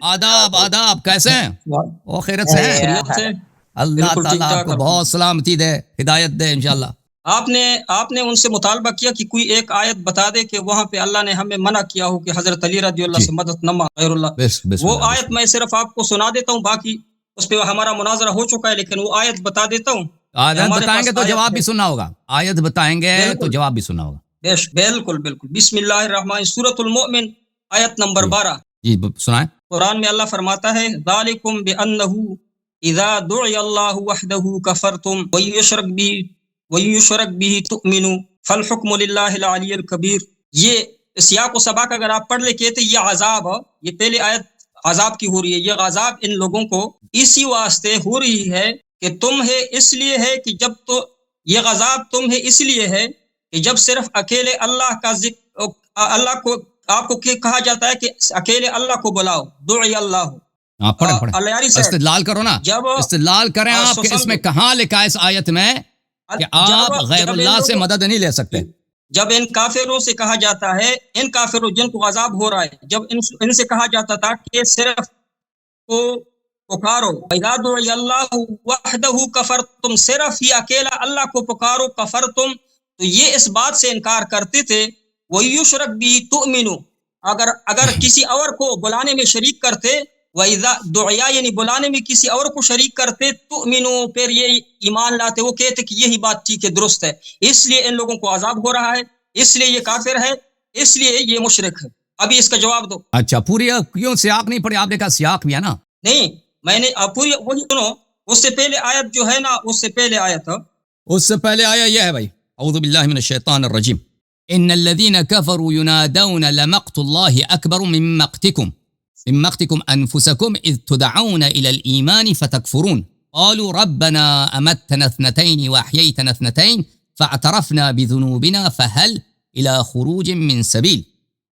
آداب آداب، کیسے ہیں؟ وہ خیرت سے ہیں؟ خیریت سے اللہ بالکل تعالیٰ ٹھیک آپ کو ٹھاک۔ بہت سلامتی دے، ہدایت دے انشاءاللہ۔ آپ نے ان سے مطالبہ کیا کہ کوئی ایک آیت بتا دے کہ وہاں پہ اللہ نے ہمیں منع کیا ہو کہ حضرت علی رضی اللہ جی۔ سے مدد نہ مانگو غیر اللہ۔ بسم وہ اللہ آیت میں صرف آپ کو سنا دیتا ہوں، باقی اس پہ ہمارا مناظرہ ہو چکا ہے، لیکن وہ آیت بتا دیتا ہوں۔ آیت ہمارے بتائیں پاس گے تو آیت جواب ہے۔ بھی سننا ہوگا، آیت بتائیں گے تو بالکل جواب بھی سننا ہوگا۔ بالکل بالکل۔ بسم اللہ الرحمن، سورۃ المؤمن آیت نمبر 12۔ جی سنائیں۔ قرآن میں اللہ فرماتا ہے ذالکم بأنہ اذا دعی اللہ وحدہ کفرتم ویشرک به تؤمنوا فالحکم للہ العلی الکبیر۔ یہ سیاق و سباق اگر آپ پڑھ لے کہتے یہ عذاب، یہ پہلے آیت عذاب کی ہو رہی ہے، یہ عذاب ان لوگوں کو اسی واسطے ہو رہی ہے کہ تم ہے اس لیے ہے کہ جب تو یہ عذاب تم ہے اس لیے ہے کہ جب صرف اکیلے اللہ کا ذکر، اللہ کو آپ کو کہا جاتا ہے کہ اکیلے اللہ کو بلاؤ، دعی اللہ آپ پڑھیں استدلال کرو نا، استدلال کریں آپ کہ اس میں کہاں لکھا ہے اس آیت میں کہ آپ غیر اللہ سے مدد نہیں لے سکتے؟ جب ان کافروں سے کہا جاتا ہے، ان کافروں جن کو عذاب ہو رہا ہے، جب ان سے کہا جاتا تھا کہ صرف کو پکارو، اذا دعی اللہ وحدہ کفرتم، صرف ہی اکیلا اللہ کو پکارو، کفرتم، تو یہ اس بات سے انکار کرتے تھے وَيُشْرَكْ بِهِ تُؤْمِنُوا، اگر کسی اور کو بلانے میں شریک کرتے، وَإِذَا دُعِيَا یعنی بلانے میں کسی اور کو شریک کرتے، تُؤْمِنُوا پھر یہ ایمان لاتے، وہ کہتے کہ یہی بات ٹھیک ہے، درست ہے، اس لیے ان لوگوں کو عذاب ہو رہا ہے، اس لیے یہ کافر ہے، اس لیے یہ مشرک ہے۔ ابھی اس کا جواب دو۔ اچھا پوری کیوں سیاق نہیں پڑھی؟ آپ نے کہا سیاق بھی ہے نا۔ نہیں، میں نے پوری وہی سنو، اس سے پہلے آیت جو ہے نا، اس سے پہلے آیت، اس سے پہلے آیا یہ ہے بھائی، اعوذ باللہ من الشیطان الرجیم، ان الذين كفروا ينادون لمقت الله اكبر من مقتكم انفسكم اذ تدعون الى الايمان فتكفرون قالوا ربنا امتنا اثنتين واحييتنا اثنتين فاعترفنا بذنوبنا فهل الى خروج من سبيل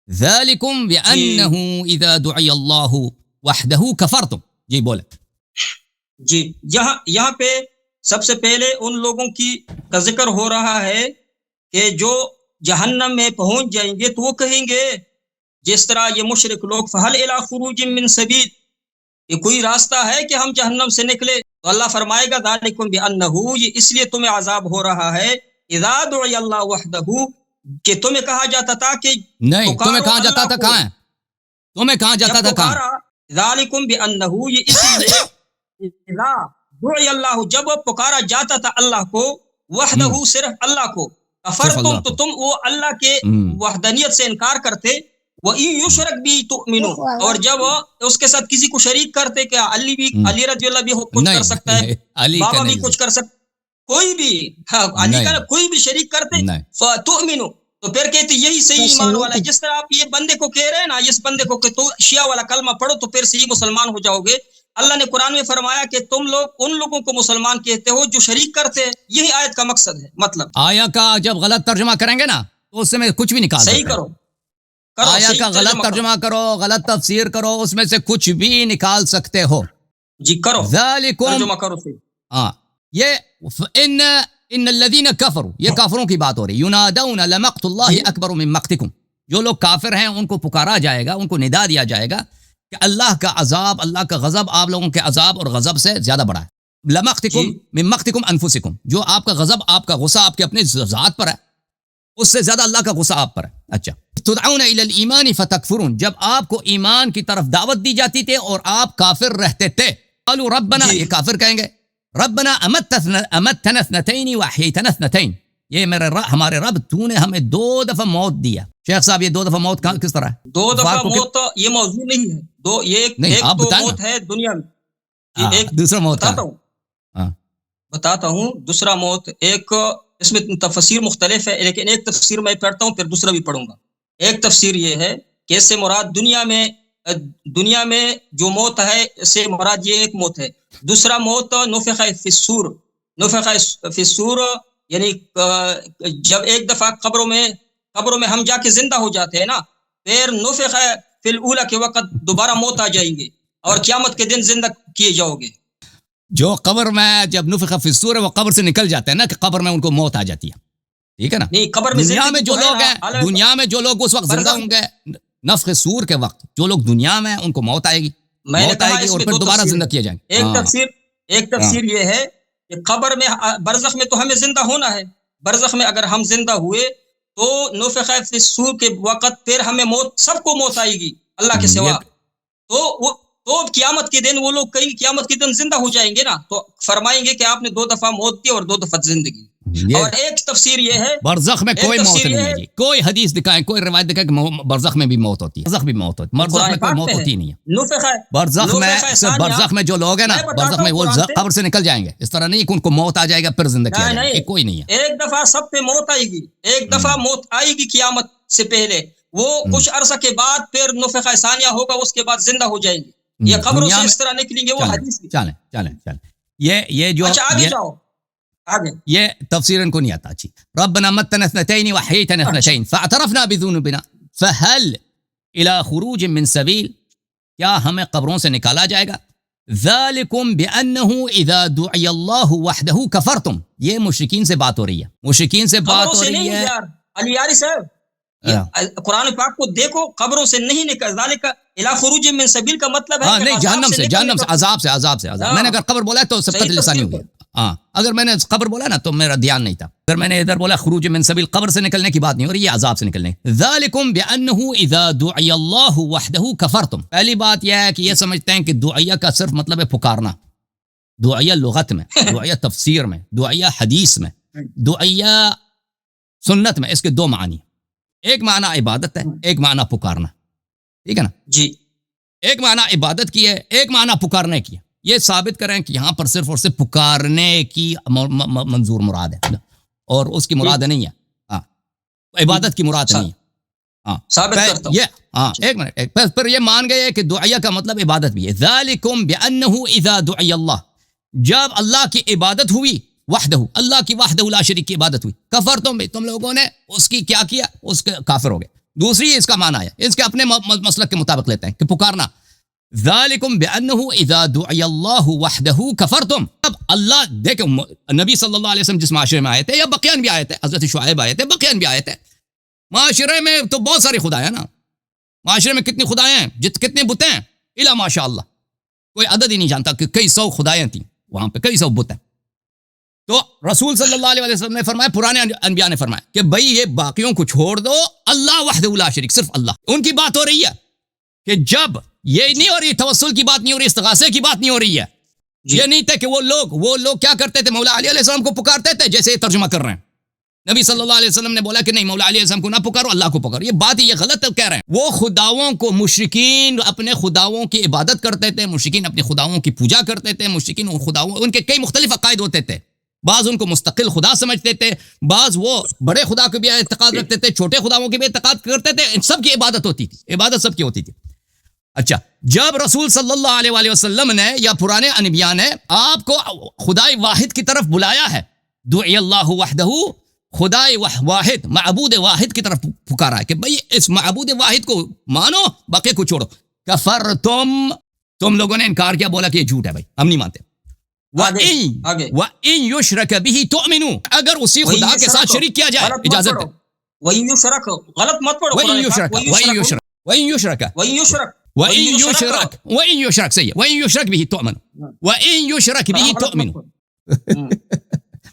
ذلكم بانه اذا دعي الله وحده كفرتم۔ جی بولے۔ جی یہاں پہ سب سے پہلے ان لوگوں کا ذکر ہو رہا ہے کہ جو جہنم میں پہنچ جائیں گے تو وہ کہیں گے جس طرح یہ مشرک لوگ فہل الی خروج من سبیل، یہ کوئی راستہ ہے کہ ہم جہنم سے نکلے؟ تو اللہ فرمائے گا ذالکم بانہ، یہ اس لیے تمہیں عذاب ہو رہا ہے، اذا دعی اللہ وحدہ، کہ تمہیں کہا جاتا تھا کہ نہیں، تمہیں کہاں جاتا تھا؟ کہاں ہے تمہیں کہاں جاتا تھا؟ کہاں؟ ذالکم بانہ، یہ اس لیے اذا دعی اللہ، جب پکارا جاتا تھا اللہ کو، وحدہ صرف اللہ کو، کفرتم تو تم وہ اللہ کے وحدانیت سے انکار کرتے، وَإِن يُشْرَكْ بِهِ تُؤْمِنُوا، اور جب اس کے ساتھ کسی کو شریک کرتے کہ علی رضی اللہ بھی کچھ کر سکتا ہے، بابا بھی کچھ کر سکتا، کوئی بھی علی کا کوئی بھی شریک کرتے، فَتُؤْمِنُوا، تو پھر کہتے یہی صحیح ایمان والا ہے۔ جس طرح آپ یہ بندے کو کہہ رہے ہیں نا، اس بندے کو کہ تو شیعہ والا کلمہ پڑھو تو پھر صحیح مسلمان ہو جاؤ گے، اللہ نے قرآن میں فرمایا کہ تم لوگ ان لوگوں کو مسلمان کہتے ہو جو شریک کرتے ہیں، یہی آیت کا مقصد ہے۔ مطلب آیا کا جب غلط ترجمہ کریں گے نا تو اس میں کچھ بھی نکال صحیح کرو، آیا کا غلط ترجمہ کرو، غلط تفسیر کرو، اس میں سے کچھ بھی نکال سکتے ہو۔ جی کرو، ذالکم، ترجمہ کرو صحیح۔ ہاں، یہ ان الذین کفروا، یہ کافروں کی بات ہو رہی، ینادون لمقت اللہ اکبر من مقتکم، جو لوگ کافر ہیں ان کو پکارا جائے گا، ان کو ندا دیا جائے گا کہ اللہ کا عذاب، اللہ کا غضب آپ لوگوں کے عذاب اور غضب سے زیادہ بڑا ہے۔ لمقتکم من مقتکم انفسکم، جو آپ کا غضب، آپ کا غصہ آپ کے اپنے ذات پر ہے، اس سے زیادہ اللہ کا غصہ آپ پر ہے۔ اچھا، تدعون الی الایمان فتکفرون، جب آپ کو ایمان کی طرف دعوت دی جاتی تھی اور آپ کافر رہتے تھے، قالوا ربنا، یہ کافر کہیں گے ربنا امتنا اثنتین واحییتنا اثنتین، یہ میرے ہمارے رب تو نے ہمیں 2 دفعہ موت دیا۔ شیخ صاحب یہ 2 دفعہ موت کس طرح ہے؟ 2 دفعہ موت یہ موضوع نہیں ہے، یہ ایک تو موت ہے دنیا میں، ایک دوسرا موت بتاتا ہوں، دوسرا موت ایک، اس میں تفسیر مختلف ہے، لیکن ایک تفسیر میں پڑھتا ہوں پھر دوسرا بھی پڑھوں گا۔ ایک تفسیر یہ ہے کہ اس سے مراد دنیا میں جو موت ہے، اس سے مراد یہ ایک موت ہے۔ دوسرا موت نفخ فی الصور، نفخ فی الصور یعنی جب ایک دفعہ قبروں میں ہم جا کے زندہ ہو جاتے ہیں نا، پھر نفخ فی الاولی کے وقت دوبارہ موت آ جائیں گے اور قیامت کے دن زندہ کیے جاؤ گے۔ جو قبر میں جب نفخ فی الصور ہے وہ قبر سے نکل جاتے ہیں نا، کہ قبر میں ان کو موت آ جاتی ہے، ٹھیک ہے نا؟ نہیں، قبر میں دنیا میں جو لوگ ہیں، دنیا میں جو لوگ اس وقت زندہ ہوں گے نفخ صور کے وقت، جو لوگ دنیا میں ان کو موت آئے گی، میں نے موت کہا آئے گی اس اور میں پھر دو دوبارہ تفسیر زندہ ہے. کیے جائیں گے. ایک تفسیر یہ ہے کہ قبر میں برزخ میں تو ہمیں زندہ ہونا ہے. برزخ میں اگر ہم زندہ ہوئے تو نفخ فی الصور کے وقت پھر ہمیں موت، سب کو موت آئے گی اللہ کے سوا. تو قیامت کے دن وہ لوگ کئی قیامت کے دن زندہ ہو جائیں گے نا، تو فرمائیں گے کہ آپ نے 2 دفعہ موت کی اور 2 دفعہ زندگی. اور ایک تفسیر یہ ہے برزخ میں کوئی موت نہیں ہے جی. کوئی حدیث دکھائیں، کوئی روایت دکھائیں کہ برزخ میں بھی موت ہوتی ہے. برزخ بھی موت ہوتی ہے. برزخ میں کوئی موت ہوتی نہیں ہے. برزخ میں جو لوگ ہیں نا، برزخ میں وہ قبر سے نکل جائیں گے. اس طرح نہیں کہ ان کو موت آ جائے گا پھر زندہ کیا جائے گا. کوئی نہیں ہے. ایک دفعہ سب پہ موت آئے گی، ایک دفعہ موت آئے گی قیامت سے پہلے، وہ کچھ عرصہ کے بعد پھر نفخہ ثانیہ ہوگا، اس کے بعد زندہ ہو جائیں گے. یہ قبروں سے اس طرح نکلیں گے. وہ حدیث چلیں یہ جو اچھا آگے جاؤ آگے. یہ تفسیر ان کو نہیں آتا. اچھی ربنا متنا اثنتين وحييتنا اثنتين فاعترفنا بذنوبنا فهل الى خروج من سبيل. کیا ہمیں قبروں سے نکالا جائے گا؟ ذالکم بانه اذا دعی اللہ وحدہ کفرتم. یہ مشرکین سے بات ہو رہی ہے. مشرکین سے بات ہو رہی ہے. علی یاری صاحب قرآن پاک کو دیکھو، قبروں سے نہیں نکل. ذالک الی خروج من سبیل کا مطلب ہے نہیں جہنم سے عذاب سے. میں نے اگر قبر بولا تو سبقت لسانی ہو گیا. اگر میں نے قبر بولا نا تو میرا دھیان نہیں تھا. اگر میں نے ادھر بولا خروج من سبیل، قبر سے نکلنے کی بات نہیں ہو رہی، یہ عذاب سے نکلنے. ذالکم بانه اذا دعی اللہ وحدہ کفرتم. پہلی بات یہ ہے کہ یہ سمجھتے ہیں کہ دعیہ کا صرف مطلب ہے پکارنا. دعیہ لغت میں، دعیہ تفسیر میں، دعیہ حدیث میں، دعیہ سنت میں، اس کے 2 معنی. ایک معنی عبادت ہے، ایک معنی پکارنا. ٹھیک ہے نا جی. ایک معنی عبادت کی ہے، ایک معنی پکارنے کی ہے. یہ ثابت کریں کہ یہاں پر صرف اور صرف پکارنے کی منظور مراد ہے اور اس کی مراد نہیں ہے. عبادت کی مراد نہیں ہے. ثابت کرتا ہوں. ایک منٹ پھر یہ مان گئے کہ دعیہ کا مطلب عبادت بھی ہے. ذالکم بانه اذا دعی اللہ، جب اللہ کی عبادت ہوئی، وحدہ اللہ کی وحدہ لا شریک کی عبادت ہوئی، کفرتم بھی تم لوگوں نے اس کی کیا کیا، اس کے کافر ہو گئے. دوسری اس کا معنی ہے، اس کے اپنے مسلک کے مطابق لیتے ہیں کہ پکارنا. ذالکم بانه اذا دعی اللہ وحدہ کفرتم. اب اللہ دیکھو نبی صلی اللہ علیہ وسلم جس معاشرے میں آئے تھے، یا بقیان بھی آئے تھے، حضرت شعیب آئے تھے، بقیان بھی آئے تھے. معاشرے میں تو بہت ساری خدائیں ہیں نا. معاشرے میں کتنی خدائیں ہیں، کتنے بت ہیں، الا ماشاء اللہ کوئی عدد ہی نہیں جانتا کہ کئی 100 خدائیں تھیں وہاں پہ، کئی 100 بت ہیں. تو رسول صلی اللہ علیہ وسلم نے فرمایا، پرانے انبیاء نے فرمایا کہ بھائی یہ باقیوں کو چھوڑ دو، اللہ وحدہ لا شریک، صرف اللہ. ان کی بات ہو رہی ہے کہ جب یہ نہیں ہو رہی، توسل کی بات نہیں ہو رہی، استغاثے کی بات نہیں ہو رہی ہے. یہ نہیں تھے کہ وہ لوگ کیا کرتے تھے، مولا علی علیہ السلام کو پکارتے تھے جیسے یہ ترجمہ کر رہے ہیں. نبی صلی اللہ علیہ وسلم نے بولا کہ نہیں، مولا علی علیہ السلام کو نہ پکارو، اللہ کو پکارو. یہ بات یہ غلط کہہ رہے ہیں. وہ خداؤں کو، مشرکین اپنے خداؤں کی عبادت کرتے تھے، مشرکین اپنے خداؤں کی پوجا کرتے تھے، مشرکین ان کے کئی مختلف عقائد ہوتے تھے. بعض ان کو مستقل خدا سمجھتے تھے، بعض وہ بڑے خدا کو بھی اعتقاد رکھتے تھے، چھوٹے خداؤں کی بھی اعتقاد کرتے تھے. ان سب کی عبادت ہوتی تھی، عبادت سب کی ہوتی تھی. اچھا، جب رسول صلی اللہ علیہ وآلہ وسلم نے یا پرانے انبیاء نے آپ کو خدائے واحد کی طرف بلایا ہے، دعی اللہ وحدہ، خدائے واحد، معبود واحد کی طرف پکارا ہے کہ بھئی اس معبود واحد کو مانو، باقی کو چھوڑو. تم لوگوں نے انکار کیا، بولا کہ یہ جھوٹ ہے، بھائی ہم نہیں مانتے. وَإِن يُشْرَكَ بِهِ تُؤْمِنُوا، اگر اسی خدا کے ساتھ شریک کیا جائے، اجازت ہے. وَإِن يُشْرَكَ، غلط مت پڑھو. وَإِن يُشْرَكَ صحیح ہے. وَإِن يُشْرَكَ بِهِ تُؤْمِنُوا، وَإِن يُشْرَكَ بِهِ تُؤْمِنُوا.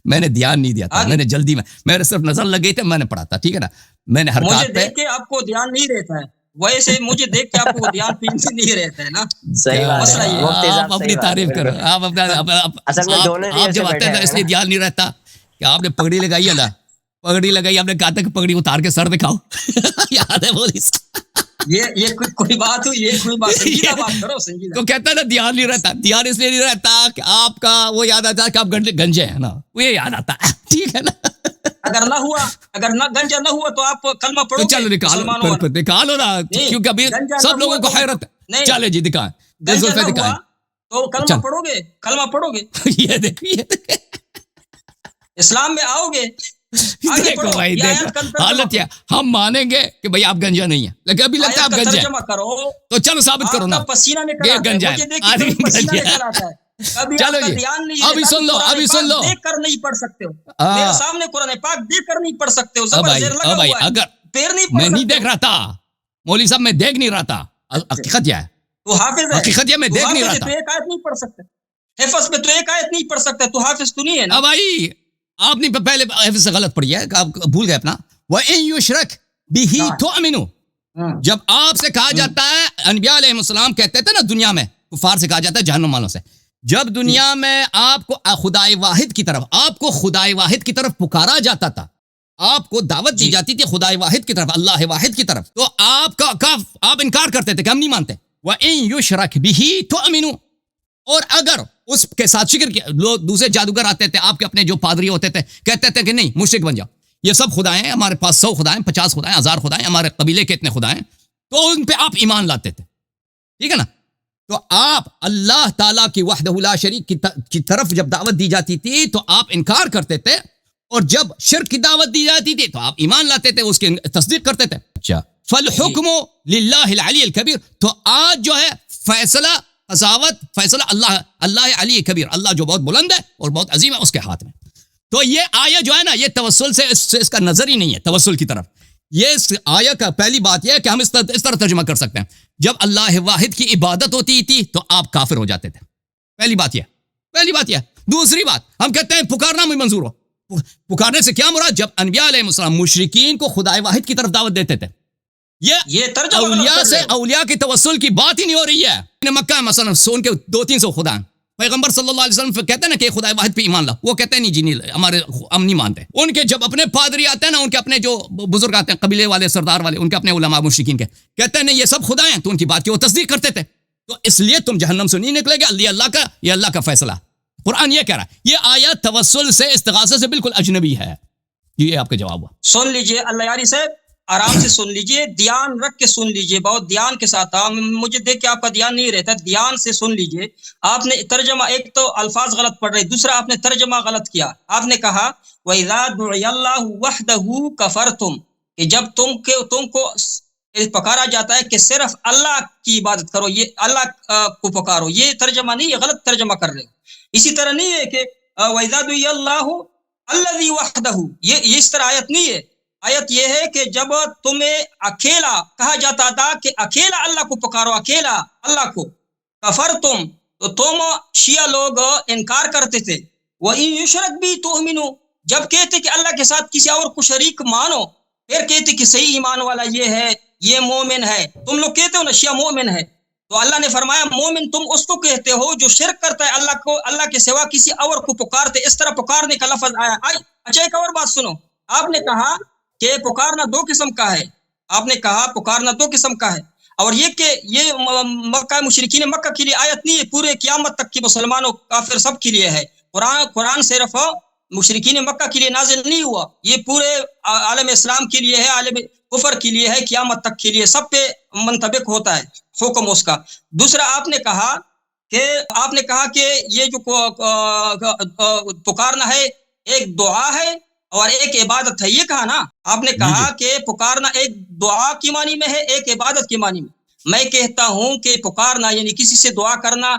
میں نے دھیان نہیں دیا تھا، میں نے جلدی میں میرے صرف نظر لگ گئی تھی، میں نے پڑھا تھا. ٹھیک ہے نا، میں نے حرکات پہ دیکھ کے آپ کو دھیان نہیں رہتا ہے، ویسے مجھے دیکھ کے آپ کو دھیان نہیں رہتا ہے نا. صحیح بات ہے. آپ اپنی تعریف کرو. آپ جب آتے ہیں اس لیے دھیان نہیں رہتا کہ آپ نے پگڑی لگائی ہے نا، پگڑی لگائی، آپ نے کہا تھا کہ پگڑی اتار کے سر دکھاؤ. یاد ہے بولی یہ کوئی بات ہوئی، یہ کوئی بات سنجیدہ بات کرو، سنجیدہ. تو کہتا ہے نا دھیان نہیں رہتا. دھیان اس لیے نہیں رہتا کہ آپ کا وہ یاد آتا ہے کہ آپ گنجے ہیں نا، وہ یہ یاد آتا ہے. ٹھیک ہے نا. اگر نہ گنجا نہ ہوا تو آپ کلمہ پڑھو گے. چلو نکالو نا، کیونکہ ابھی سب لوگوں کو حیرت ہے. چلے جی دکھائیں، دکھائیں تو کلمہ پڑھو گے، کلمہ پڑھو گے. یہ دیکھیے اسلام میں آؤ گے. دیکھو بھائی، دیکھو حالت کیا. ہم مانیں گے کہ بھائی آپ گنجا نہیں ہیں، لیکن ابھی لگتا ہے آپ گنجا ہیں، تو چلو ثابت کرو نا پسینہ کہ گنجا ہے. چلو جی ابھی سن لو دیکھ کر نہیں پڑھ سکتے ہو. میرے سامنے قرآن پاک دیکھ کر نہیں پڑھ سکتے ہو. بھائی اگر میں نہیں دیکھ رہا تھا، مولوی صاحب میں دیکھ نہیں رہا تھا، حقیقت کیا ہے. تو حافظ ہے، حقیقت یہ میں دیکھ نہیں رہا تھا، تو ایک آیت نہیں پڑھ سکتا، حفظ پہ تو ایک آیت نہیں پڑھ سکتا، تو حافظ تو نہیں ہے نا. اب بھائی آپ نے پہلے حفظ سے غلط پڑھی ہے، آپ بھول گئے اپنا. وَإِن يُشْرَكْ بِهِ تُؤْمِنُوا، جب آپ سے کہا جاتا ہے، انبیاء علیہ السلام کہتے تھے نا دنیا میں کفار سے کہا جاتا ہے جہنم والوں سے، جب دنیا میں آپ کو خدائے واحد کی طرف، آپ کو خدائے واحد کی طرف پکارا جاتا تھا، آپ کو دعوت دی جاتی تھی خدائے واحد کی طرف، اللہ واحد کی طرف، تو آپ انکار کرتے تھے کہ ہم نہیں مانتے. وَإِن يُشْرَكْ بِهِ تُؤْمِنُوا، اور اگر اس کے ساتھ شرک کیا، لوگ دوسرے جادوگر آتے تھے، آپ کے اپنے جو پادری ہوتے تھے، کہتے تھے کہ نہیں مشرک بن جاؤ، یہ سب خدائیں ہیں ہمارے پاس، 100 خدائیں، 50 خدائیں، 1000 خدائیں، ہمارے قبیلے کے اتنے خدائیں، تو ان پہ آپ ایمان لاتے تھے. ٹھیک ہے نا؟ تو آپ اللہ تعالیٰ کی وحدہ لا شریک کی طرف جب دعوت دی جاتی تھی تو آپ انکار کرتے تھے، اور جب شرک کی دعوت دی جاتی تھی تو آپ ایمان لاتے تھے، اس کی تصدیق کرتے تھے. اچھا، فالحکم للہ العلی الکبیر، تو آج جو ہے فیصلہ، قضاوت، فیصلہ اللہ علی کبیر، اللہ جو بہت بلند ہے اور بہت عظیم ہے، اس کے ہاتھ میں. تو یہ آیت جو ہے نا، یہ توسل سے اس کا نظر ہی نہیں ہے توسل کی طرف. یہ اس آیت کا پہلی بات یہ ہے کہ ہم اس طرح ترجمہ کر سکتے ہیں، جب اللہ واحد کی عبادت ہوتی تھی تو آپ کافر ہو جاتے تھے. پہلی بات یہ. دوسری بات، ہم کہتے ہیں پکارنا مجھے منظور ہو. پکارنے سے کیا مراد؟ جب انبیاء علیہ السلام مشرکین کو خدائے واحد کی طرف دعوت دیتے تھے. یہ اولیاء سے، اولیاء کی توسل کی بات ہی نہیں ہو رہی ہے. مکہ مثلا سون کے 200-300 خدا ہیں، پیغمبر صلی اللہ علیہ وسلم کہتے ہیں نا کہ خدا واحد پہ ایمان لا، وہ کہتے ہیں نہیں جی نہیں، ہم نہیں مانتے. ان کے جب اپنے پادری آتے ہیں نا، ان کے اپنے جو بزرگ آتے ہیں قبیلے والے، سردار والے، ان کے اپنے علماء مشرکین کے، کہتے ہیں نہیں یہ سب خدا ہیں، تو ان کی بات کی وہ تصدیق کرتے تھے. تو اس لیے تم جہنم سے نہیں نکلے گا، یہ اللہ کا فیصلہ. قرآن یہ کہہ رہا ہے. یہ آیت توسل سے، استغاثے سے بالکل اجنبی ہے. یہ آپ کا جواب ہوا. سن لیجئے اللہ یاری صاحب، آرام سے سن لیجئے، دھیان رکھ کے سن لیجئے، بہت دھیان کے ساتھ. مجھے دیکھ کے آپ کا دھیان نہیں رہتا، دھیان سے سن لیجئے. آپ نے ترجمہ، ایک تو الفاظ غلط پڑھ رہے، دوسرا آپ نے ترجمہ غلط کیا. آپ نے کہا وَإِذَا دُعِيَ اللَّهُ وَحْدَهُ كَفَرْتُمْ، کہ جب تم کو پکارا جاتا ہے کہ صرف اللہ کی عبادت کرو، یہ اللہ کو پکارو. یہ ترجمہ نہیں ہے، غلط ترجمہ کر رہے. اسی طرح نہیں ہے کہ وَإِذَا دُعِيَ اللَّهُ الَّذِي وَحْدَهُ، یہ اس طرح آیت نہیں ہے. آیت یہ ہے کہ جب تمہیں اکیلا کہا جاتا تھا کہ اکیلا اللہ کو پکارو، اکیلا اللہ کو، کفرتم، تو تم شیعہ لوگ انکار کرتے تھے. وَإِن يُشْرَكْ بِهِ تُؤْمِنُوا، جب کہتے کہ اللہ کے ساتھ کسی اور کو شریک مانو، پھر کہتے کہ صحیح ایمان والا یہ ہے، یہ مومن ہے. تم لوگ کہتے ہو نا شیعہ مومن ہے، تو اللہ نے فرمایا مومن تم اس کو کہتے ہو جو شرک کرتا ہے اللہ کو، اللہ کے سوا کسی اور کو پکارتے. اس طرح پکارنے کا لفظ آیا. اچھا ایک اور بات سنو، آپ نے کہا کہ پکارنا 2 قسم کا ہے. آپ نے کہا پکارنا 2 قسم کا ہے، اور یہ کہ یہ مکہ مشرکین مکہ کے لیے آیت نہیں ہے، پورے قیامت تک کی مسلمانوں کافر سب کے لیے ہے. قرآن صرف مشرکین مکہ کے لیے نازل نہیں ہوا، یہ پورے عالم اسلام کے لیے ہے، عالم کفر کے لیے ہے، قیامت تک کے لیے سب پہ منطبق ہوتا ہے حکم اس کا. دوسرا آپ نے کہا کہ یہ جو پکارنا ہے ایک دعا ہے اور ایک عبادت ہے، یہ کہا نا آپ نے کہا کہ پکارنا ایک دعا کی معنی میں ہے، ایک عبادت کی معنی میں. میں کہتا ہوں کہ پکارنا یعنی کسی سے دعا کرنا،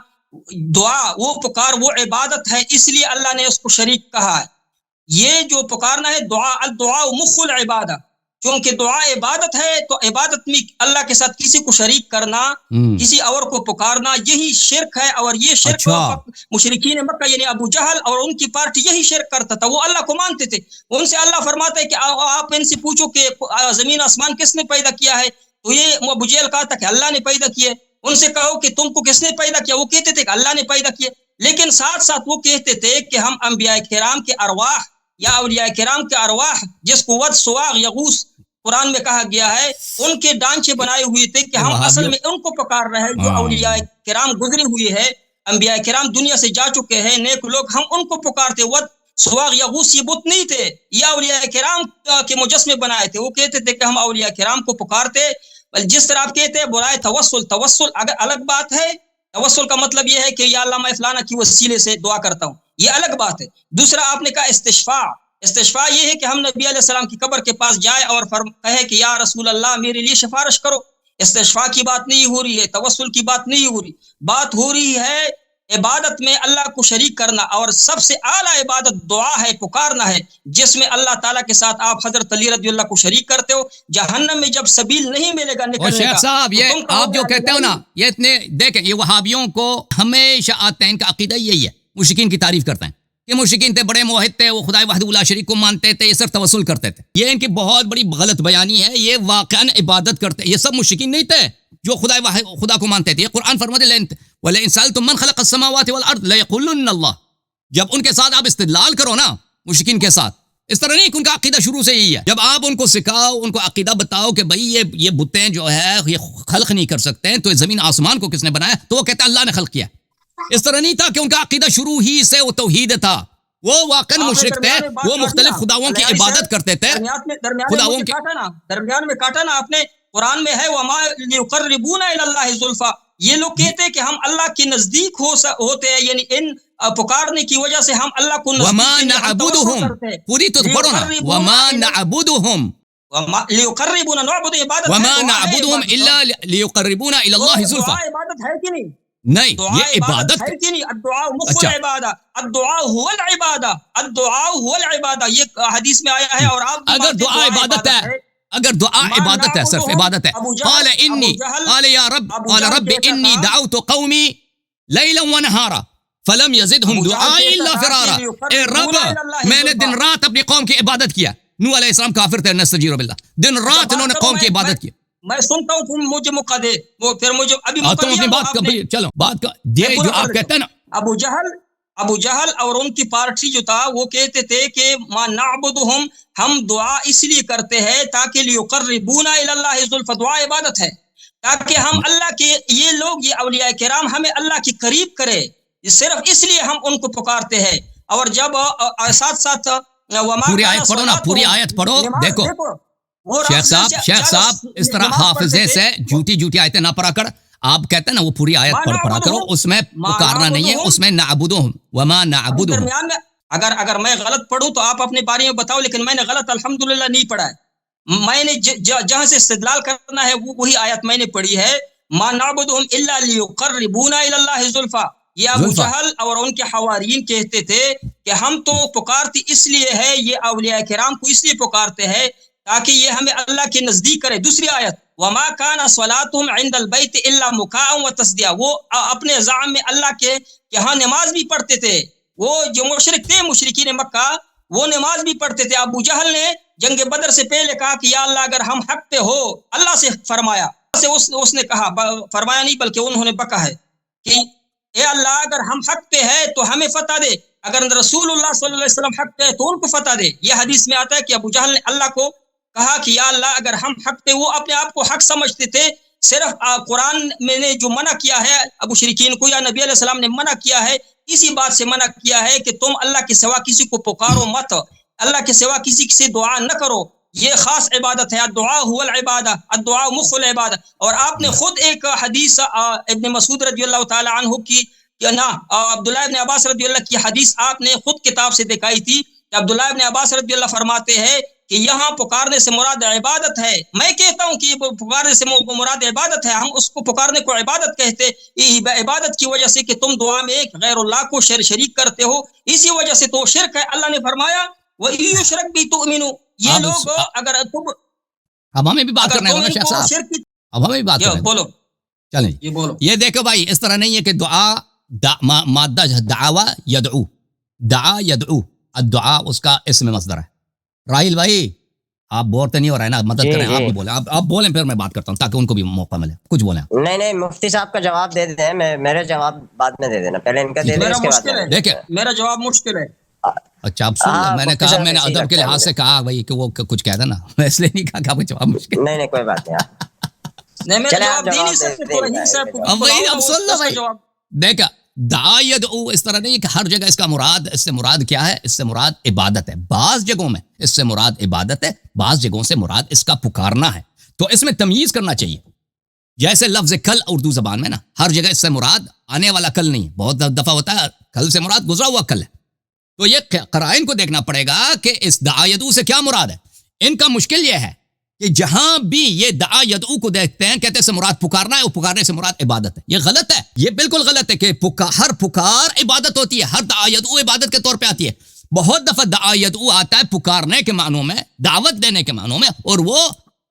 دعا وہ پکار وہ عبادت ہے، اس لیے اللہ نے اس کو شریک کہا ہے. یہ جو پکارنا ہے الدعاء مخ العبادہ، کیونکہ دعا عبادت ہے، تو عبادت میں اللہ کے ساتھ کسی کو شریک کرنا، کسی اور کو پکارنا، یہی شرک ہے. اور یہ شرک مشرکین مکہ یعنی ابو جہل اور ان کی پارٹی یہی شرک کرتا تھا. وہ اللہ کو مانتے تھے، ان سے اللہ فرماتا ہے کہ آپ ان سے پوچھو کہ زمین آسمان کس نے پیدا کیا ہے، تو یہ ابو جہل کہا تھا کہ اللہ نے پیدا کیے. ان سے کہو کہ تم کو کس نے پیدا کیا، وہ کہتے تھے کہ اللہ نے پیدا کیے. لیکن ساتھ ساتھ وہ کہتے تھے کہ ہم انبیاء کرام کے ارواح یا اولیاء کرام کے ارواح، جس کو ود سواغ یغوث قرآن میں کہا گیا ہے، ان کے ڈانچے بنائے ہوئے تھے کہ ہم اصل میں ان کو پکار رہے ہیں جو اولیاء کرام گزرے ہوئے ہیں، انبیاء کرام دنیا سے جا چکے ہیں، نیک لوگ، ہم ان کو پکارتے. ود سواغ یغوث یہ بت نہیں تھے، یہ اولیاء کرام کے مجسمے بنائے تھے. وہ کہتے تھے کہ ہم اولیاء کرام کو پکارتے. جس طرح آپ کہتے ہیں برائے توسل اگر الگ بات ہے. توسل کا مطلب یہ ہے کہ یا اللہ میں فلانا کی وسیلے سے دعا کرتا ہوں، یہ الگ بات ہے. دوسرا آپ نے کہا استشفاء یہ ہے کہ ہم نبی علیہ السلام کی قبر کے پاس جائے اور کہے کہ یا رسول اللہ میرے لیے سفارش کرو. استشفاء کی بات نہیں ہو رہی ہے، توسل کی بات نہیں ہو رہی. بات ہو رہی ہے عبادت میں اللہ کو شریک کرنا، اور سب سے اعلیٰ عبادت دعا ہے، پکارنا ہے، جس میں اللہ تعالیٰ کے ساتھ آپ حضرت علی رضی اللہ کو شریک کرتے ہو۔ جہنم میں جب سبیل نہیں ملے گا نکلنے کا، شیخ صاحب یہ آپ جو کہتے ہو نا، یہ اتنے دیکھیں، یہ وہابیوں کو ہمیشہ آتے ہیں، ان کا عقیدہ یہی ہے، مشرکین کی تعریف کرتے ہیں کہ مشرکین تھے بڑے موحد تھے، وہ خدائے وحدہ لا شریک کو مانتے تھے، یہ صرف توسل کرتے تھے۔ یہ ان کی بہت بڑی غلط بیانی ہے، یہ واقعاً عبادت کرتے، یہ سب مشرکین نہیں تھے جو خدا کو مانتے تھے۔ یہ قرآن فرماتے ہیں وَلَئِن سَأَلْتُم مَّن خَلَقَ السَّمَاوَاتِ وَالْأَرْضَ لَيَقُولُنَّ اللَّهُ۔ جب ان کے ساتھ آپ استدلال کرو نا مشرکین کے ساتھ، اس طرح نہیں کہ ان کا عقیدہ شروع سے یہی ہے، جب آپ ان کو سکھاؤ، ان کو عقیدہ بتاؤ کہ بھائی یہ بتیں جو ہے یہ خلق نہیں کر سکتے ہیں، تو زمین آسمان کو کس نے بنایا؟ تو وہ کہتا ہے اللہ نے خلق کیا۔ اس طرح نہیں تھا کہ ان کا عقیدہ شروع ہی سے وہ توحید تھا، وہ واقعی مشرک تھے، وہ مختلف خداؤں کی عبادت کرتے تھے، خداؤں کی درمیان میں کاٹا نا آپ نے، قرآن میں ہے وَمَا لِيُقَرِّبُونَ إِلَى اللَّهِ زُلْفَىٰ، یہ لوگ کہتے ہیں کہ ہم اللہ کے نزدیک ہوتے ہیں، یعنی ان پکارنے کی وجہ سے ہم اللہ کو وَمَا نَعْبُدُهُمْ، پوری تو پڑھو نا، وَمَا نَعْبُدُهُمْ لِيُقَرِّبُونَ نعبد عبادت، وَمَا نَعْبُدُهُمْ إِلَّا لِيُقَرِّبُونَ إِلَى اللَّهِ زُلْفَىٰ، عبادت ہے کہ نہیں؟ نہیں یہ عبادت ہے کہ نہیں؟ الدعاء مخ العبادہ، الدعاء هو العبادہ، الدعاء هو العبادہ، یہ حدیث میں آیا ہے، اور آپ اگر دعا عبادت ہے، اگر دعا عبادت ہے، صرف عبادت ہے، قال یا رب، قال رب انی دعوت قومی لیلا ونہارا فلم یزدہم دعائی الا فرارا، اے رب میں نے دن رات اپنی قوم کی عبادت کیا۔ نوح علیہ السلام کافر تھے، نستجیر باللہ، دن رات انہوں نے قوم کی عبادت کی۔ میں سنتا ہوں، تم مجھے موقع دے، وہ پھر مجھے ابھی موقع تم اپنی بات کا چلو بات کا یہ جو آپ کہتے ہیں نا، ابو جہل اور ان کی پارٹی جو تھا وہ کہتے تھے کہ ما نعبدہم، ہم دعا اس لیے کرتے ہیں تاکہ لیقربونا الی اللہ زلفی، دعا عبادت ہے تاکہ ہم اللہ کے، یہ لوگ، یہ اولیاء کرام ہمیں اللہ کے قریب کرے، صرف اس لیے ہم ان کو پکارتے ہیں۔ اور جب ساتھ ساتھ پوری آیت پڑھو نا، پوری آیت پڑھو، دیکھو شیخ صاحب اس طرح حافظے سے جھوٹی آیتیں نہ پڑھا کر، آپ کہتے ہیں نا وہ پوری آیت پڑھا کرو، اس میں پکارنا نہیں ہے، اس میں نعبدہم وما نعبدہم۔ اگر میں غلط پڑھوں تو آپ اپنے بارے میں بتاؤ، لیکن میں نے غلط الحمدللہ نہیں پڑھا ہے، میں نے جہاں سے استدلال کرنا ہے وہی آیت میں نے پڑھی ہے، ما نعبدہم الا لیقربونا الی اللہ زلفی۔ یہ ابو جہل اور ان کے حوارین کہتے تھے کہ ہم تو پکارتی اس لیے ہے، یہ اولیاء کرام کو اس لیے پکارتے ہیں تاکہ یہ ہمیں اللہ کے نزدیک کرے۔ دوسری آیت وما كان صلاتهم عند البيت الا مكاء وتصديا، وہ اپنے زعم میں اللہ کے یہاں نماز بھی پڑھتے تھے، وہ جو مشرک تھے، مشرکین مکہ، وہ نماز بھی پڑھتے تھے۔ ابو جہل نے جنگ بدر سے پہلے کہا کہ یا اللہ اگر ہم حق پہ ہو، اللہ سے فرمایا، اس نے کہا، فرمایا نہیں بلکہ انہوں نے بکا ہے کہ اے اللہ اگر ہم حق پہ ہے تو ہمیں فتح دے، اگر رسول اللہ صلی اللہ علیہ وسلم حق پہ ہے تو ان کو فتح دے۔ یہ حدیث میں آتا ہے کہ ابو جہل نے اللہ کو کہا کہ یا اللہ اگر ہم حق پہ، وہ اپنے آپ کو حق سمجھتے تھے، صرف قرآن میں نے جو منع کیا ہے ابو شریکین کو، یا نبی علیہ السلام نے منع کیا ہے، اسی بات سے منع کیا ہے کہ تم اللہ کے سوا کسی کو پکارو مت، اللہ کے سوا کسی سے دعا نہ کرو، یہ خاص عبادت ہے، الدعاء هو العبادہ، الدعاء مخ العبادہ۔ اور آپ نے خود ایک حدیث ابن مسعود رضی اللہ تعالی عنہ کی، عبداللہ ابن عباس رضی اللہ کی حدیث آپ نے خود کتاب سے دکھائی تھی کہ عبداللہ ابن عباس رضی اللہ فرماتے ہیں کہ یہاں پکارنے سے مراد عبادت ہے۔ میں کہتا ہوں کہ پکارنے سے مراد عبادت ہے، ہم اس کو پکارنے کو عبادت کہتے، عبادت کی وجہ سے کہ تم دعا میں غیر اللہ کو شریک کرتے ہو، اسی وجہ سے تو شرک ہے۔ اللہ نے فرمایا وَإِن يُشْرَكْ بِهِ تُؤْمِنُوا، یہ لوگ اگر تم، اب ہمیں بھی بات کرنا ہے شیخ صاحب، اب ہمیں بھی بات کرنا ہے، بولو چلیں یہ بولو۔ یہ دیکھو بھائی، اس طرح نہیں ہے کہ دعا مادہ دعوا یدعو، دعا یدعو، الدعاء اس کا اسم مصدر ہے۔ راہیل بھائی آپ بولتے نہیں ہو رہے ہیں نا، مدد کریں، آپ بھی بولیں، آپ بولیں پھر میں بات کرتا ہوں تاکہ ان کو بھی موقع ملے، کچھ بولیں۔ نہیں مفتی صاحب کا جواب دے دیں، میرے جواب بعد میں دے دینا، پہلے ان کا دے دیں، اس کے بعد دیکھیں میرا جواب مشکل ہے۔ اچھا آپ سن لیں، میں نے کہا، میں نے ادب کے لحاظ سے کہا بھائی کہ وہ کچھ کہہ دینا، میں اس لیے نہیں کہا کہ آپ کا جواب مشکل۔ نہیں کوئی بات نہیں، نہیں میرا جواب دے نہیں سکتے تو رحیم صاحب کو وہی اب سن لو بھائی۔ دیکھا دعا یدعو اس طرح نہیں کہ ہر جگہ اس کا مراد، اس سے مراد کیا ہے، اس سے مراد عبادت ہے، بعض جگہوں میں اس سے مراد عبادت ہے، بعض جگہوں سے مراد اس کا پکارنا ہے، تو اس میں تمیز کرنا چاہیے۔ جیسے لفظ کل اردو زبان میں نا، ہر جگہ اس سے مراد آنے والا کل نہیں ہے، بہت دفعہ ہوتا ہے کل سے مراد گزرا ہوا کل ہے، تو یہ قرائن کو دیکھنا پڑے گا کہ اس دعا یدعو سے کیا مراد ہے۔ ان کا مشکل یہ ہے کہ جہاں بھی یہ دعا یدعو کو دیکھتے ہیں کہتے ہیں سے مراد پکارنا ہے، اور پکارنے سے مراد عبادت ہے. یہ غلط ہے، یہ بالکل غلط ہے کہ ہر پکار عبادت ہوتی ہے، ہر دعا یدعو عبادت کے طور پہ آتی ہے. بہت دفعہ دعا یدعو آتا ہے پکارنے کے معنوں میں، دعوت دینے کے معنوں میں، اور وہ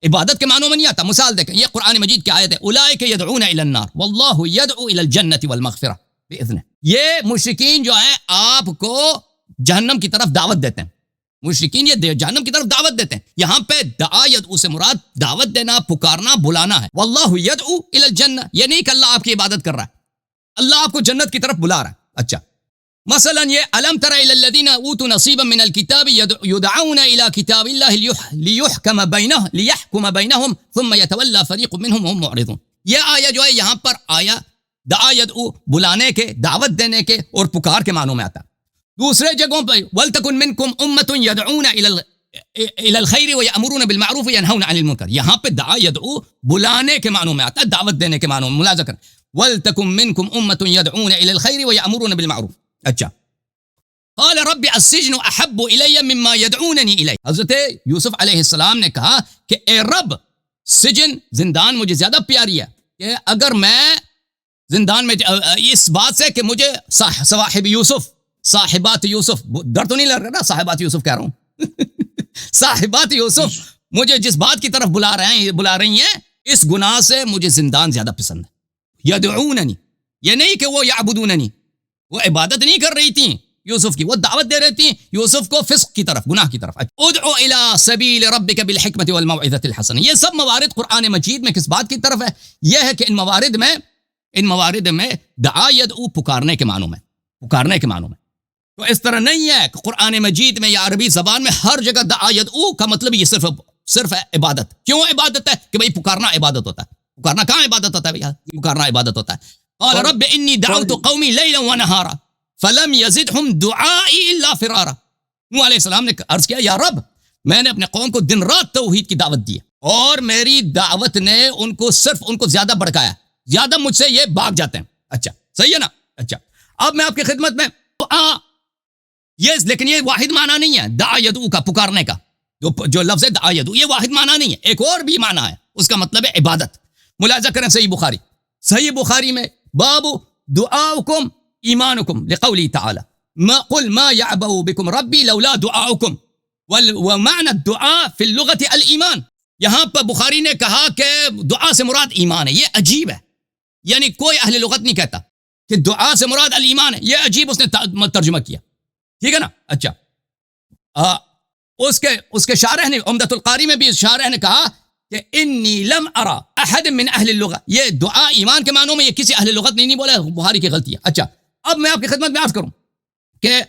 عبادت کے معنوں میں نہیں آتا. مثال دیکھیں، یہ قرآن مجید کی آیت ہے، اولئک یدعون الی النار واللہ یدعو الی الجنۃ والمغفرہ باذنہ. یہ مشرکین جو ہیں آپ کو جہنم کی طرف دعوت دیتے ہیں. مشرکین یہ جہنم کی طرف دعوت دیتے ہیں. یہاں پہ دعا یدعو سے مراد دعوت دینا، پکارنا، بلانا ہے. واللہ یدعو الی الجنہ، یہ نہیں کہ اللہ آپ کی عبادت کر رہا ہے، اللہ آپ کو جنت کی طرف بلا رہا ہے. اچھا، مثلا یہ الم تر الی الذین اوتوا نصیبا من الکتاب یدعون الی کتاب اللہ لیحکم بینہم ثم یتولی فریق منہم وهم معرضون. یہ آیا جو ہے یہاں پر آیا دعا یدعو بلانے کے، دعوت دینے کے اور پکار کے معنوں میں آتا. دوسرے جگہوں پہ وَلْتَكُن مِّنْكُمْ أُمَّةٌ يَدْعُونَ إِلَى الْخَيْرِ وَيَأْمُرُونَ بِالْمَعْرُوفِ وَيَنْهَوْنَ عَنِ الْمُنكَرِ. یہاں پہ دعا یدعو بلانے کے معنوں میں آتا ہے، دعوت دینے کے معنوں میں. ملاحظہ کریں، وَلْتَكُن مِّنْكُمْ أُمَّةٌ يَدْعُونَ إِلَى الْخَيْرِ وَيَأْمُرُونَ بِالْمَعْرُوفِ. اچھا، قال رب السجن احب الی مما يدعوننی الیہ. حضرت یوسف علیہ السلام نے کہا کہ اے رب، سجن، زندان مجھے زیادہ پیاری ہے کہ اگر میں زندان میں اس بات سے کہ مجھے صواحب یوسف، صاحبات یوسف، ڈر تو نہیں لگ رہا نا، صاحبات یوسف کہہ رہا ہوں صاحبات یوسف مجھے جس بات کی طرف بلا رہی ہیں، اس گناہ سے مجھے زندان زیادہ پسند ہے. یدعوننی، یہ نہیں کہ وہ یعبدوننی، وہ عبادت نہیں کر رہی تھیں یوسف کی، وہ دعوت دے رہی تھیں یوسف کو فسق کی طرف، گناہ کی طرف. ادعو الی سبیل ربک بالحکمت والموعظۃ الحسنہ. یہ سب موارد قرآن مجید میں کس بات کی طرف ہے؟ یہ ہے کہ ان موارد میں دعا یدعو پکارنے کے معنوں میں. تو اس طرح نہیں ہے کہ قرآن مجید میں یا عربی زبان میں ہر جگہ دعا یدعو کا مطلب یہ صرف عبادت. کیوں عبادت ہے؟ کہ بھئی پکارنا عبادت ہوتا ہے. پکارنا کہاں عبادت ہوتا ہے بھیا؟ پکارنا عبادت ہوتا ہے. قال رب انی دعوت قومی لیلا ونہارا فلم یزدہم دعائی الا فرارا. نوح علیہ السلام نے عرض کیا، یا رب، میں نے اپنے قوم کو دن رات توحید کی دعوت دی اور میری دعوت نے ان کو زیادہ بڑکایا، زیادہ مجھ سے یہ بھاگ جاتے ہیں. اچھا، صحیح ہے نا؟ اچھا، اب میں آپ کی خدمت میں لیکن یہ واحد معنی نہیں ہے دعا یدعو کا، پکارنے کا. جو لفظ ہے دعا یدعو، یہ واحد معنی نہیں ہے، ایک اور بھی معنی ہے. اس کا مطلب ہے عبادت. ملاحظہ کریں صحیح بخاری میں باب دعاؤکم ایمانکم لقولی تعالی قل ما یعبأ بکم ربی لولا دعاؤکم. ومعنی الدعاء فی اللغت الایمان. یہاں پر بخاری نے کہا کہ دعا سے مراد ایمان ہے. یہ عجیب ہے، یعنی کوئی اہل لغت نہیں کہتا کہ دعا سے مراد الایمان ہے. یہ عجیب اس نے ترجمہ کیا، ٹھیک ہے نا؟ اچھا، اس کے شارح نے عمدۃ القاری میں بھی شارح نے کہا کہ انی لم ارا احد من اہل اللغہ. یہ دعا ایمان کے معنوں میں یہ کسی اہل لغت نے نہیں بولا، بخاری کی غلطی ہے. اچھا، اب میں آپ کی خدمت میں عرض کروں کہ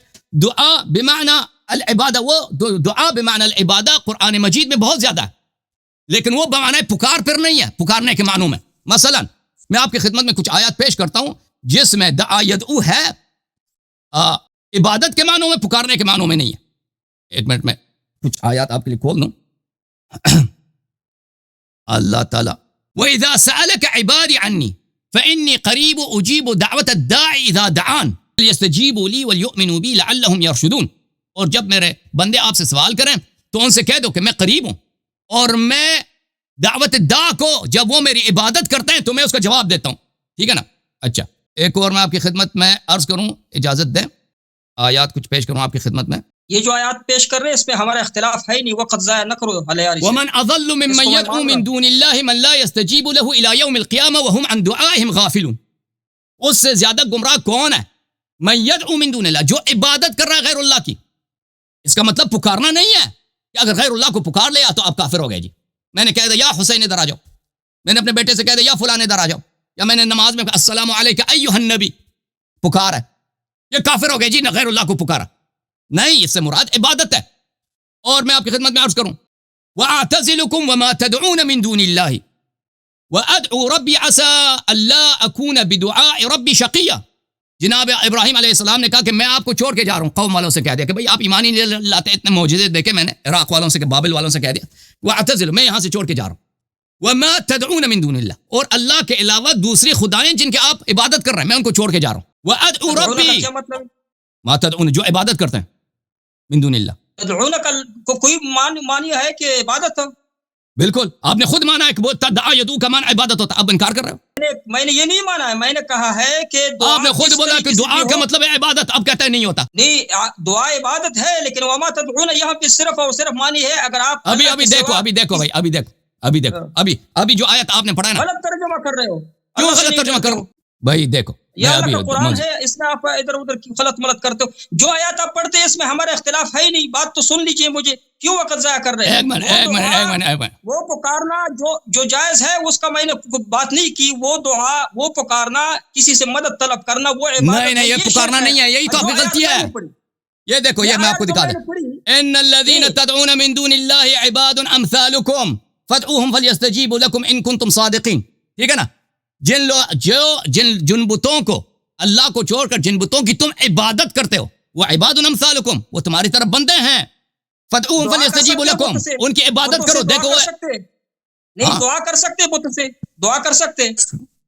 دعا بمعنی العبادہ، وہ دعا بمعنی العبادہ قرآن مجید میں بہت زیادہ ہے، لیکن وہ بمعنی پکار پھر نہیں ہے، پکارنے کے معنوں میں. مثلا میں آپ کی خدمت میں کچھ آیات پیش کرتا ہوں جس میں دعا یدعو ہے عبادت کے معنوں میں، پکارنے کے معنوں میں نہیں ہے. ایک منٹ میں کچھ آیات آپ کے لیے کھول دوں. اللہ تعالیٰ وَإِذَا سَأَلَكَ عِبَادِ عَنِّي فَإِنِّي قَرِيبُ أُجِيبُ دَعْوَةَ الدَّاعِ إِذَا دَعَانِ فَلْيَسْتَجِيبُوا لِي وَلْيُؤْمِنُوا بِي لَعَلَّهُمْ يَرْشُدُونَ. اور جب میرے بندے آپ سے سوال کریں تو ان سے کہہ دو کہ میں قریب ہوں، اور میں دعوت دا کو جب وہ میری عبادت کرتے ہیں تو میں اس کا جواب دیتا ہوں. ٹھیک ہے نا؟ اچھا، ایک اور میں آپ کی خدمت میں عرض کروں، اجازت دیں آیات کچھ پیش کروں آپ کی خدمت میں. یہ جو آیات پیش کر رہے ہیں اس پہ ہمارا اختلاف ہے ہی نہیں، وقت ضائع نہ کرو. ومن اضل ممن يدعو من دون الله من لا يستجيب له الى يوم القيامه وهم عن دعائهم غافلون. اس سے زیادہ گمراہ کون ہے؟ من يدعو من دون الله، جو عبادت کر رہا ہے غیر اللہ کی. اس کا مطلب پکارنا نہیں ہے کہ اگر غیر اللہ کو پکار لیا تو آپ کافر ہو گئے. جی میں نے کہہ دیا یا حسین ادھر آ جاؤ، میں نے اپنے بیٹے سے کہہ دیا یا فلان ادھر آ جاؤ، یا میں نے نماز میں کہا السلام علیک ایھا النبی، پکار ہے، یہ کافر ہو گئے جی، نہ غیر اللہ کو پکارا. نہیں، اس سے مراد عبادت ہے. اور میں آپ کی خدمت میں عرض کروں وَأَعْتَزِلُكُمْ وَمَا تَدْعُونَ مِن دُونِ اللَّهِ وَأَدْعُو رَبِّي عَسَىٰ أَلَّا أَكُونَ بِدُعَاءِ رَبِّي شَقِيًّا. جناب ابراہیم علیہ السلام نے کہا کہ میں آپ کو چھوڑ کے جا رہا ہوں. قوم والوں سے کہہ دیا کہ بھئی آپ ایمان ہی نہیں لاتے، اتنے معجزے دیکھے میں نے عراق والوں سے، کہ بابل والوں سے کہہ دیا وَأَعْتَزِلُ، میں یہاں سے چھوڑ کے جا رہا ہوں. وَمَا تَدْعُونَ مِن دُونِ اللَّهِ، اور اللہ کے علاوہ دوسری خدائیں جن کے آپ عبادت کر رہے ہیں میں ان کو چھوڑ کے جا رہا ہوں. وَأَدْعُو رَبِّي، کیا مطلب؟ ما تدعون، جو عبادت کرتے ہیں من دون اللہ. تدعون کا کوئی معنی ہے کہ عبادت ہو؟ بالکل آپ نے خود مانا ہے کہ وہ تدعا یدعو کا معنی عبادت ہوتا ہے، اب انکار کر رہے ہو. میں نے یہ نہیں مانا ہے، میں نے کہا ہے کہ آپ نے خود بولا کہ دعا کا مطلب ہے عبادت، اب کہتا ہے نہیں ہوتا. نہیں، دعا عبادت ہے، لیکن وما تدعون یہاں پہ صرف اور صرف مانی ہے اگر آپ ابھی دیکھو بھائی، ابھی جو آیت آپ نے پڑھا نا، غلط ترجمہ کر رہے ہو. کیوں غلط ترجمہ کرو بھائی؟ دیکھو یہ اللہ کا قرآن ہے، اس میں آپ ادھر ادھر غلط ملت کرتے ہو. جو آیات آپ پڑھتے ہیں اس میں ہمارا اختلاف ہے ہی نہیں. بات تو سن لیجئے، مجھے کیوں وقت ضائع کر رہے ہیں؟ ایک منٹ وہ پکارنا جو جائز ہے اس کا میں نے بات نہیں کی. وہ دعا، وہ پکارنا، کسی سے مدد طلب کرنا، وہ عبادت نہیں، یہ پکارنا نہیں ہے، یہی تو آپ کی غلطی ہے. یہ دیکھو، یہ میں آپ کو دکھا دوں. ان الذين تدعون من دون الله عباد امثالكم فادعوهم فليستجيبوا لكم ان كنتم صادقين. ٹھیک ہے نا؟ جن بتوں کو اللہ کو چھوڑ کر جن بتوں کی تم عبادت کرتے ہو، وہ عباد امثالکم، وہ تمہاری طرف بندے ہیں. فادعوهم فليستجيبوا لكم، ان کی عبادت کرو. دیکھو نہیں، دعا کر سکتے، بت سے دعا کر سکتے.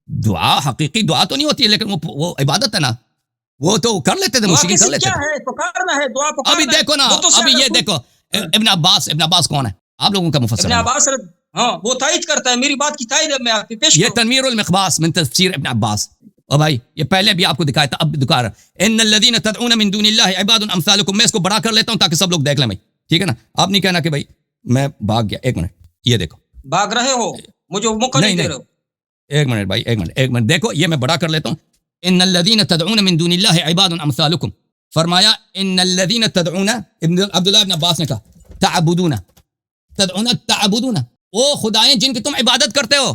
دعا حقیقی دعا تو نہیں ہوتی ہے، لیکن وہ عبادت ہے نا، وہ تو کر لیتے تھے، مشرکین کر لیتے تھے. پکارنا ہے، دعا پکارنا. ابھی دیکھو نا، ابھی یہ دیکھو ابن عباس کون ہے آپ لوگوں کا مفسر؟ ابن عباس، ہاں وہ تائید کرتا ہے میری بات کی تائید ہے. میں آپ کی پیش یہ تنویر المقباس من تفسیر ابن عباس. اور بھائی یہ پہلے بھی آپ کو دکھایا تھا، اب دکھا رہا. ان الذين تدعون من دون الله عباد امثالكم. میں اس کو بڑا کر لیتا ہوں تاکہ سب لوگ دیکھ لیں بھائی. ٹھیک ہے نا؟ آپ نہیں کہنا کہ بھائی میں بھاگ گیا. ایک منٹ، یہ دیکھو، بھاگ رہے ہو، مجھے موقع نہیں دے رہے ہو. ایک منٹ بھائی، ایک منٹ دیکھو، یہ میں بڑا کر لیتا ہوں. ان الذين تدعون من دون الله عباد امثالكم. فرمایا ان الذين تدعون، عبداللہ ابن عباس نے کہا تعبدون، او خدائیں جن کی تم عبادت کرتے ہو.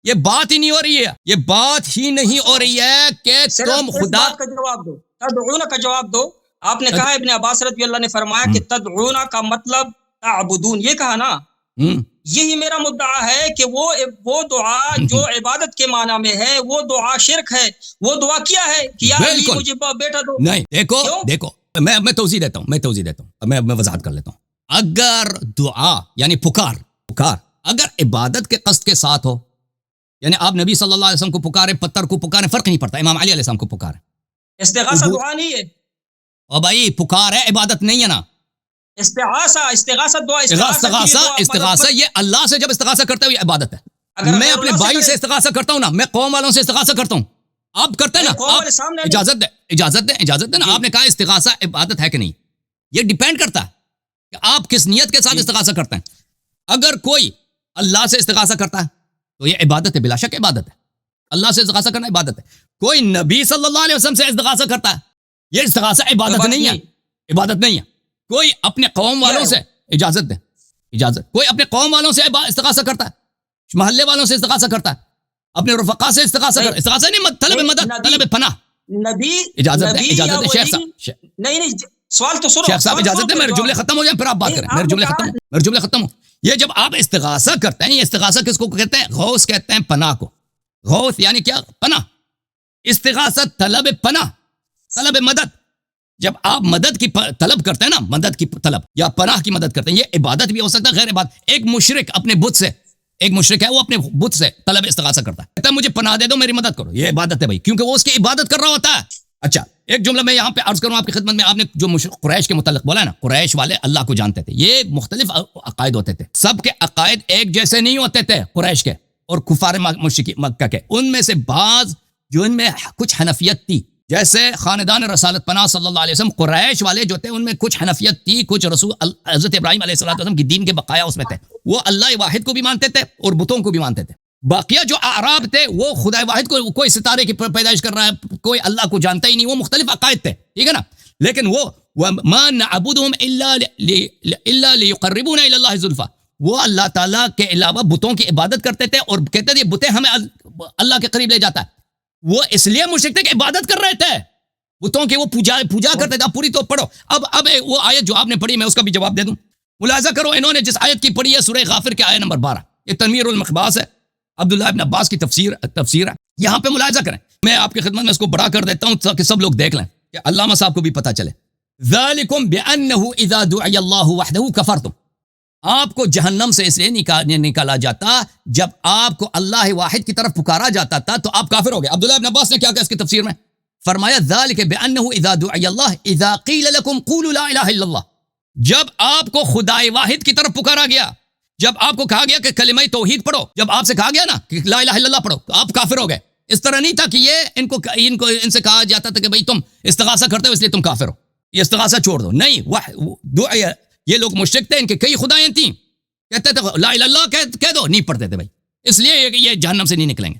یہ بات ہی نہیں ہو رہی ہے، یہ بات ہی نہیں ہو رہی ہے کہ تم خدا کا جواب دو، تدعون کا جواب دو. آپ نے کہا ابن عباس رضی اللہ نے فرمایا کہ تدعون کا مطلب تعبدون، یہ کہا نا. یہی میرا مدعا ہے کہ وہ دعا جو عبادت کے معنی میں ہے وہ دعا شرک ہے. وہ دعا کیا ہے کہ یا علی مجھے بیٹا دو. نہیں، دیکھو میں توضیح دیتا ہوں، میں وضاحت کر لیتا ہوں. اگر دعا یعنی پکار اگر عبادت کے قصد کے ساتھ ہو، یعنی آپ نبی صلی اللہ علیہ وسلم کو پکارے، پتھر کو پکارے، فرق نہیں پڑتا. امام علی علیہ السلام کو پکارے، استغاثہ دعا نہیں ہے. اور بھائی پکار ہے، عبادت نہیں ہے نا. استغاثہ دعا، استغاثہ یہ اللہ سے جب استغاثہ کرتا ہے یہ عبادت ہے. میں اپنے بھائی سے استغاثہ کرتا ہوں نا، میں قوم والوں سے استغاثہ کرتا ہوں. آپ کرتے ہیں نا، اجازت دے نا. آپ نے کہا استغاثہ عبادت ہے کہ نہیں، یہ ڈیپینڈ کرتا ہے کہ آپ کس نیت کے ساتھ استغاثہ کرتے ہیں. اگر کوئی اللہ سے استغاثہ کرتا ہے تو یہ عبادت ہے، بلا شک عبادت ہے. اللہ سے استغاثہ کرنا عبادت ہے. کوئی نبی صلی اللہ علیہ وسلم سے استغاثہ کرتا ہے، یہ استغاثہ عبادت نہیں ہے. کوئی اپنے قوم والوں سے اجازت کوئی اپنے قوم والوں سے استغاثہ کرتا ہے، محلے والوں سے استغاثہ کرتا ہے، اپنے رفقا سے استغاثہ کرتا ہے. استغاثہ نہیں، طلب مدد، طلب پناہ. نبی اجازت دیں شیخ صاحب. نہیں سوال تو سنو. شیخ صاحب اجازت دیں، میرے جملے ختم ہو جائیں پھر آپ بات کریں. میرے جملے ختم ہو. یہ جب آپ استغاثہ کرتے ہیں، یہ استغاثہ کس کو کہتے ہیں؟ غوث کہتے ہیں پناہ کو. غوث یعنی کیا؟ پناہ. استغاثہ طلب پناہ، طلب مدد. جب آپ مدد کی طلب کرتے ہیں نا، مدد کی طلب یا پناہ کی مدد کرتے ہیں، یہ عبادت بھی ہو سکتا ہے، غیر عبادت. ایک مشرک اپنے بت سے، ایک مشرک ہے وہ اپنے بت سے طلب استغاثہ کرتا ہے، کہتا ہے مجھے پناہ دے دو، میری مدد کرو. یہ عبادت ہے بھائی، کیونکہ وہ اس کی عبادت کر رہا ہوتا ہے. اچھا ایک جملہ میں یہاں پہ عرض کروں آپ کی خدمت میں. آپ نے جو قریش کے متعلق بولا ہے نا، قریش والے اللہ کو جانتے تھے. یہ مختلف عقائد ہوتے تھے، سب کے عقائد ایک جیسے نہیں ہوتے تھے. قریش کے اور کفار مشرکین مکہ کے، ان میں سے بعض جو ان میں کچھ حنفیت تھی، جیسے خاندان رسالت پناہ صلی اللہ علیہ وسلم، قریش والے جو تھے ان میں کچھ حنفیت تھی، کچھ رسول حضرت ابراہیم علیہ السلام کی دین کے بقایا اس میں تھے. وہ اللہ واحد کو بھی مانتے تھے اور بتوں کو بھی مانتے تھے. باقیہ جو اعراب تھے وہ خدا واحد کو، کوئی ستارے کی پیدائش کر رہا ہے، کوئی اللہ کو جانتا ہی نہیں. وہ مختلف عقائد تھے، ٹھیک ہے نا. لیکن وہ ما نعبدهم الا ليقربونا الى الله زلفى، وہ اللہ تعالیٰ کے علاوہ بتوں کی عبادت کرتے تھے اور کہتے تھے یہ بتیں ہمیں اللہ کے قریب لے جاتا ہے. وہ اس لیے مشرک تھے کہ عبادت کر رہے تھے بتوں کے، وہ پوجا کرتے تھے. پوری تو پڑھو. اب وہ آیت جو آپ نے پڑھی میں اس کا بھی جواب دے دوں. ملاحظہ کرو، انہوں نے جس آیت کی پڑھی ہے سورہ غافر کے آیت نمبر 12، یہ تنویر المقباس ہے، عبداللہ ابن عباس کی تفسیر ہے. یہاں پہ ملاحظہ کریں، میں آپ کی خدمت میں اس کو بڑا کر دیتا ہوں تاکہ سب لوگ دیکھ لیں، کہ علامہ صاحب کو بھی پتہ چلے. ذالکم بانہ اذا دعی اللہ وحدہ کفرتم. آپ کو جہنم سے اس لیے نکالا جاتا جب آپ کو اللہ واحد کی طرف پکارا جاتا تھا تو آپ کافر ہو گئے. عبداللہ ابن عباس نے کیا کہا اس کی تفسیر میں؟ فرمایا ذالک بانہ اذا دعی اللہ اذا قیل لکم قولوا لا الہ الا اللہ. جب آپ کو خدائے واحد کی طرف پکارا گیا، جب آپ کو کہا گیا کہ کلمہ توحید پڑھو، جب آپ سے کہا گیا نا کہ لا الہ الا اللہ پڑھو، آپ کافر ہو گئے. اس طرح نہیں تھا کہ یہ ان سے کہا جاتا تھا کہ بھئی تم استغاثہ کرتے ہو اس لیے تم کافر ہو، یہ استغاثہ چھوڑ دو. نہیں، یہ لوگ مشرک تھے، ان کے کئی خدائیں تھیں، کہتے تھے لا الہ الا اللہ کہہ دو، نہیں پڑھتے تھے بھائی، اس لیے یہ جہنم سے نہیں نکلیں گے.